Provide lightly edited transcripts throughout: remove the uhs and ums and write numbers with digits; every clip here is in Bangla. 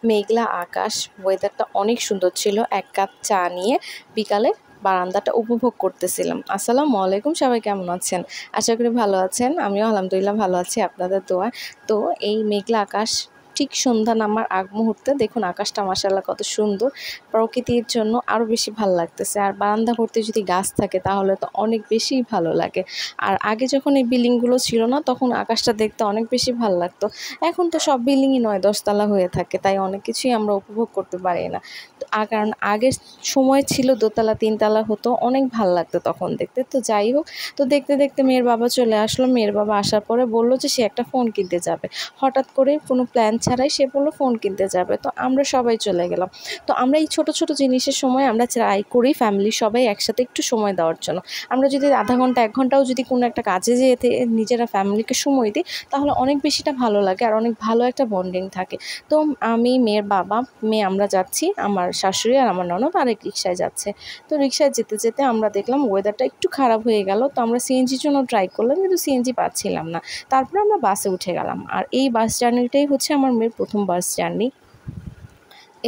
মেঘলা আকাশ, ওয়েদারটা অনেক সুন্দর ছিল। এক কাপ চা নিয়ে বিকালে বারান্দাটা উপভোগ করতেছিলাম। আসসালামু আলাইকুম, সবাই কেমন আছেন? আশা করি ভালো আছেন। আমিও আলহামদুলিল্লাহ ভালো আছি আপনাদের দোয়ায়। তো এই মেঘলা আকাশ ঠিক সন্ধ্যা নামার আগ মুহূর্তে দেখুন আকাশটা মাশাআল্লাহ কত সুন্দর। প্রকৃতির জন্য আরও বেশি ভালো লাগতেছে। আর বারান্দা ভর্তি যদি গাছ থাকে তাহলে তো অনেক বেশি ভালো লাগে। আর আগে যখন এই বিল্ডিংগুলো ছিল না তখন আকাশটা দেখতে অনেক বেশি ভালো লাগতো। এখন তো সব বিল্ডিংই ৯-১০ তলা হয়ে থাকে, তাই অনেক কিছুই আমরা উপভোগ করতে পারি না। তো কারণ আগের সময় ছিল দোতলা ৩ তলা হতো, অনেক ভাল লাগতো তখন দেখতে। তো যাই হোক, তো দেখতে দেখতে মেয়ের বাবা চলে আসলো। মেয়ের বাবা আসার পরে বলল যে সে একটা ফোন কিনতে যাবে। হঠাৎ করে কোনো প্ল্যান ছাড়াই সে বলল ফোন কিনতে যাবে। তো আমরা সবাই চলে গেলাম। তো আমরা এই ছোট ছোট জিনিসের সময় আমরা ট্রাই করি ফ্যামিলির সবাই একসাথে একটু সময় দেওয়ার জন্য। আমরা যদি আধা ঘন্টা ১ ঘন্টাও যদি কোনো একটা কাজে যেয়ে নিজেরা ফ্যামিলিকে সময় দিই তাহলে অনেক বেশিটা ভালো লাগে আর অনেক ভালো একটা বন্ডিং থাকে। তো আমি, মেয়ের বাবা, মেয়ে আমরা যাচ্ছি, আমার শাশুড়ি আর আমার ননদ আরেক রিকশায় যাচ্ছে। তো রিকশায় যেতে যেতে আমরা দেখলাম ওয়েদারটা একটু খারাপ হয়ে গেল। তো আমরা সিএনজির জন্য ট্রাই করলাম কিন্তু সিএনজি পাচ্ছিলাম না। তারপরে আমরা বাসে উঠে গেলাম। আর এই বাস জার্নিটাই হচ্ছে আমার মেয়ের প্রথম বাস জার্নি।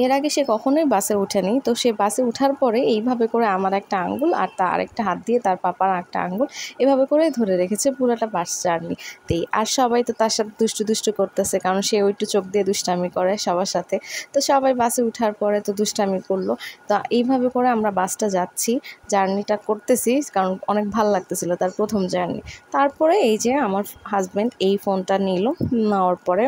এর আগে সে কখনোই বাসে ওঠেনি। তো সে বাসে ওঠার পরে এইভাবে করে আমার একটা আঙ্গুল আর তার আরেকটা হাত দিয়ে তার পাপার একটা আঙ্গুল এভাবে করে ধরে রেখেছে পুরোটা বাস জার্নিতেই। আর সবাই তো তার সাথে দুষ্টু করতেছে, কারণ সে একটু চোখ দিয়ে দুষ্টামি করে সবার সাথে। তো সবাই বাসে ওঠার পরে তো দুষ্টামি করলো। তো এইভাবে করে আমরা বাসটা যাচ্ছি, জার্নিটা করতেছি, কারণ অনেক ভালো লাগতেছিল তার প্রথম জার্নি। তারপরে এই যে আমার হাজব্যান্ড এই ফোনটা নিল, নেওয়ার পরে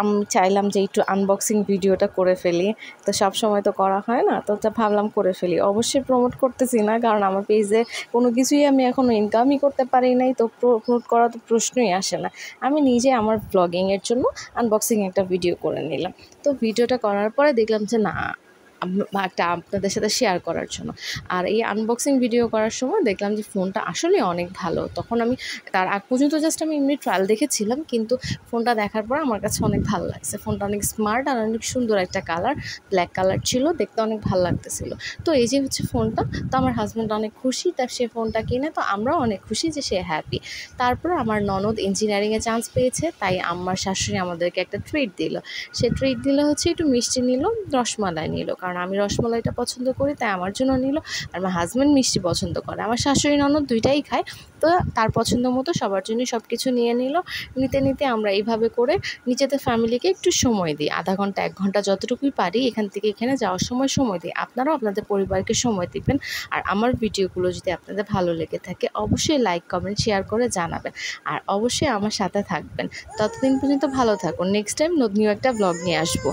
আমি চাইলাম যে একটু আনবক্সিং ভিডিওটা করে ফেলি। তো সব সময় তো করা হয় না, তো ভাবলাম করে ফেলি। অবশ্যই প্রমোট করতেছি না, কারণ আমার পেজে কোনো কিছুই আমি এখনও ইনকামই করতে পারি নাই, তো প্রমোট করা তো প্রশ্নই আসে না। আমি নিজে আমার ব্লগিংয়ের জন্য আনবক্সিং একটা ভিডিও করে নিলাম। তো ভিডিওটা করার পরে দেখলাম যে না, একটা আপনাদের সাথে শেয়ার করার জন্য। আর এই আনবক্সিং ভিডিও করার সময় দেখলাম যে ফোনটা আসলে অনেক ভালো। তখন আমি তার আগ পর্যন্ত জাস্ট আমি এমনি ট্রায়াল দেখেছিলাম, কিন্তু ফোনটা দেখার পর আমার কাছে অনেক ভালো লাগছে। ফোনটা অনেক স্মার্ট আর অনেক সুন্দর একটা কালার, ব্ল্যাক কালার ছিল, দেখতে অনেক ভালো লাগতেছিল। তো এই যে হচ্ছে ফোনটা, তো আমার হাজব্যান্ড অনেক খুশি তার সে ফোনটা কিনে, তো আমরাও অনেক খুশি যে সে হ্যাপি। তারপর আমার ননদ ইঞ্জিনিয়ারিংয়ে চান্স পেয়েছে, তাই আমার শাশুড়ি আমাদেরকে একটা ট্রিট দিল। সে ট্রিট দিল হচ্ছে একটু মিষ্টি নিল, রসমালাই নিল, কারণ আমি রসমালাইটা পছন্দ করি তাই আমার জন্য নিল। আর আমার হাজব্যান্ড মিষ্টি পছন্দ করে, আমার শাশুড়ি ননদ দুইটাই খায়, তো তার পছন্দ মতো সবার জন্য সব কিছু নিয়ে নিল। নিতে নিতে আমরা এইভাবে করে নিজেদের ফ্যামিলিকে একটু সময় দিই, আধা ঘন্টা ১ ঘন্টা যতটুকুই পারি এখান থেকে এখানে যাওয়ার সময় দিই। আপনারাও আপনাদের পরিবারকে সময় দিবেন। আর আমার ভিডিওগুলো যদি আপনাদের ভালো লেগে থাকে অবশ্যই লাইক, কমেন্ট, শেয়ার করে জানাবেন। আর অবশ্যই আমার সাথে থাকবেন। ততদিন পর্যন্ত ভালো থাকুন। নেক্সট টাইম নিউ একটা ব্লগ নিয়ে আসবো।